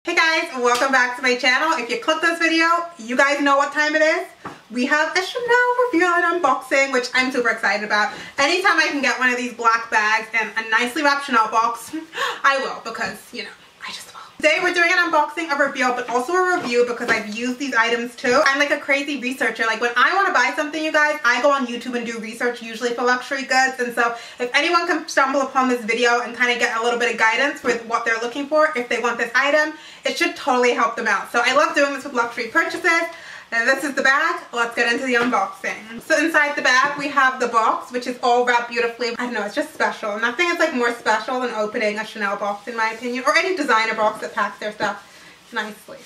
Hey guys, welcome back to my channel. If you clicked this video, you guys know what time it is. We have a Chanel reveal and unboxing, which I'm super excited about. Anytime I can get one of these black bags and a nicely wrapped Chanel box, I will, because, you know, I just will. Today we're doing an unboxing, a reveal, but also a review because I've used these items too. I'm like a crazy researcher. Like when I want to buy something, you guys, I go on YouTube and do research, usually for luxury goods. And so if anyone can stumble upon this video and kind of get a little bit of guidance with what they're looking for, if they want this item, it should totally help them out. So I love doing this with luxury purchases. And this is the bag. Let's get into the unboxing. So inside the bag we have the box, which is all wrapped beautifully. I don't know, it's just special. Nothing is like more special than opening a Chanel box in my opinion, or any designer box that packs their stuff nicely.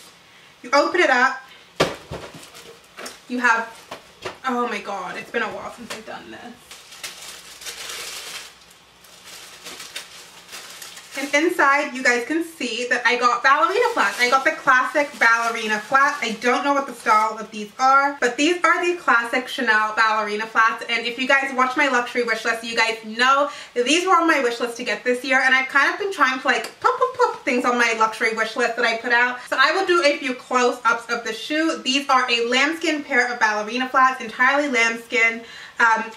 You open it up, you have, oh my god, it's been a while since I've done this. And inside, you guys can see that I got ballerina flats. I got the classic ballerina flats. I don't know what the style of these are, but these are the classic Chanel ballerina flats. And if you guys watch my luxury wish list, you guys know that these were on my wish list to get this year. And I've kind of been trying to like pop things on my luxury wish list that I put out. So I will do a few close-ups of the shoe. These are a lambskin pair of ballerina flats, entirely lambskin.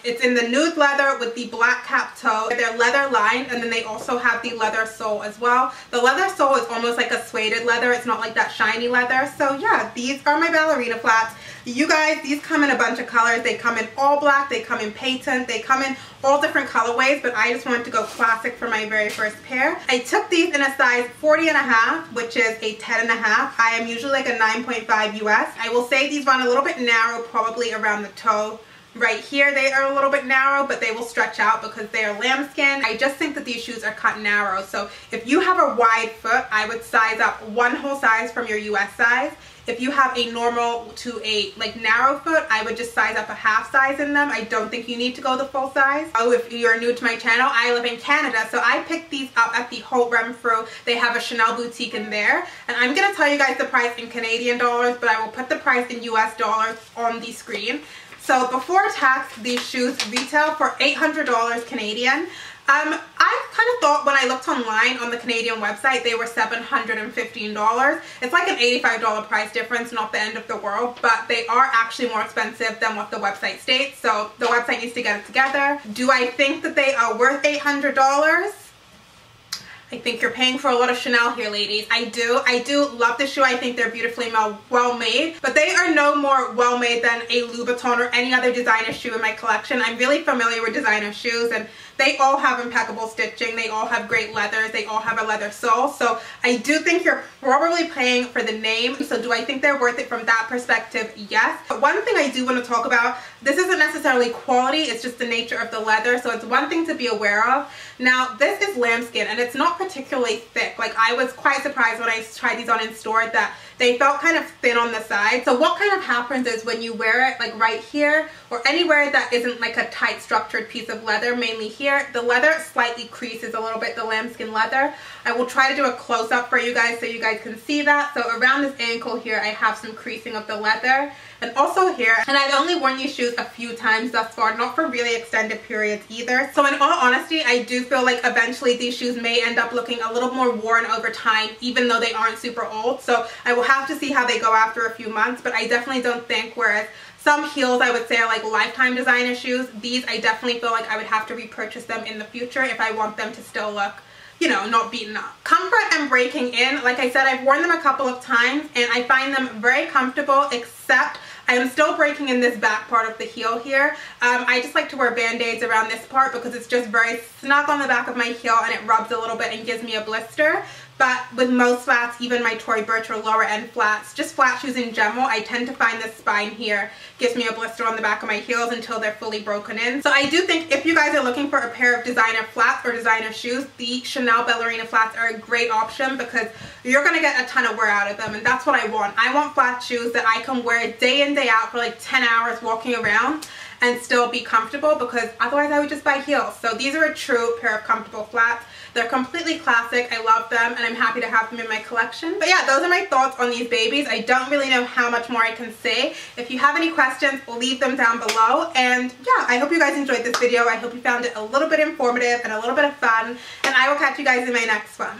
It's in the nude leather with the black cap toe. They're leather lined, and then they also have the leather sole as well. The leather sole is almost like a suede leather. It's not like that shiny leather. So yeah, these are my ballerina flats. You guys, these come in a bunch of colors. They come in all black, they come in patent, they come in all different colorways, but I just wanted to go classic for my very first pair. I took these in a size 40.5, which is a 10.5. I am usually like a 9.5 US. I will say these run a little bit narrow, probably around the toe. Right here they are a little bit narrow, but they will stretch out because they are lambskin. I just think that these shoes are cut narrow. So if you have a wide foot, I would size up one whole size from your US size. If you have a normal to a like narrow foot, I would just size up a half size in them. I don't think you need to go the full size. Oh, if you're new to my channel, I live in Canada, so I picked these up at the Haute Renfrew. They have a Chanel boutique in there, and I'm gonna tell you guys the price in Canadian dollars, but I will put the price in US dollars on the screen. So before tax, these shoes retail for $800 Canadian. I kind of thought when I looked online on the Canadian website, they were $715. It's like an $85 price difference, not the end of the world, but they are actually more expensive than what the website states. So the website needs to get it together. Do I think that they are worth $800? I think you're paying for a lot of Chanel here, ladies. I do love the shoe. I think they're beautifully well made, but they are no more well made than a Louboutin or any other designer shoe in my collection. I'm really familiar with designer shoes, and they all have impeccable stitching. They all have great leathers. They all have a leather sole. So I do think you're probably paying for the name. So do I think they're worth it from that perspective? Yes. But one thing I do want to talk about, this isn't necessarily quality, it's just the nature of the leather. So it's one thing to be aware of. Now this is lambskin, and it's not particularly thick. Like I was quite surprised when I tried these on in store that they felt kind of thin on the side. So what kind of happens is when you wear it like right here or anywhere that isn't like a tight structured piece of leather, mainly here, the leather slightly creases a little bit, the lambskin leather. I will try to do a close-up for you guys so you guys can see that. So around this ankle here, I have some creasing of the leather, and also here. And I've only worn these shoes a few times thus far, not for really extended periods either. So in all honesty, I do feel like eventually these shoes may end up looking a little more worn over time, even though they aren't super old. So I will have to see how they go after a few months, but I definitely don't think, whereas some heels I would say are like lifetime designer shoes, these I definitely feel like I would have to repurchase them in the future if I want them to still look, you know, not beaten up. Comfort and breaking in, like I said, I've worn them a couple of times and I find them very comfortable, except I am still breaking in this back part of the heel here. I just like to wear band-aids around this part because it's just very snug on the back of my heel and it rubs a little bit and gives me a blister. But with most flats, even my Tory Burch or lower end flats, just flat shoes in general, I tend to find this spine here gives me a blister on the back of my heels until they're fully broken in. So I do think if you guys are looking for a pair of designer flats or designer shoes, the Chanel ballerina flats are a great option because you're going to get a ton of wear out of them, and that's what I want. I want flat shoes that I can wear day in, day out for like 10 hours walking around and still be comfortable, because otherwise I would just buy heels. So these are a true pair of comfortable flats. They're completely classic. I love them and I'm happy to have them in my collection. But yeah, those are my thoughts on these babies. I don't really know how much more I can say. If you have any questions, leave them down below. And yeah, I hope you guys enjoyed this video. I hope you found it a little bit informative and a little bit of fun. And I will catch you guys in my next one.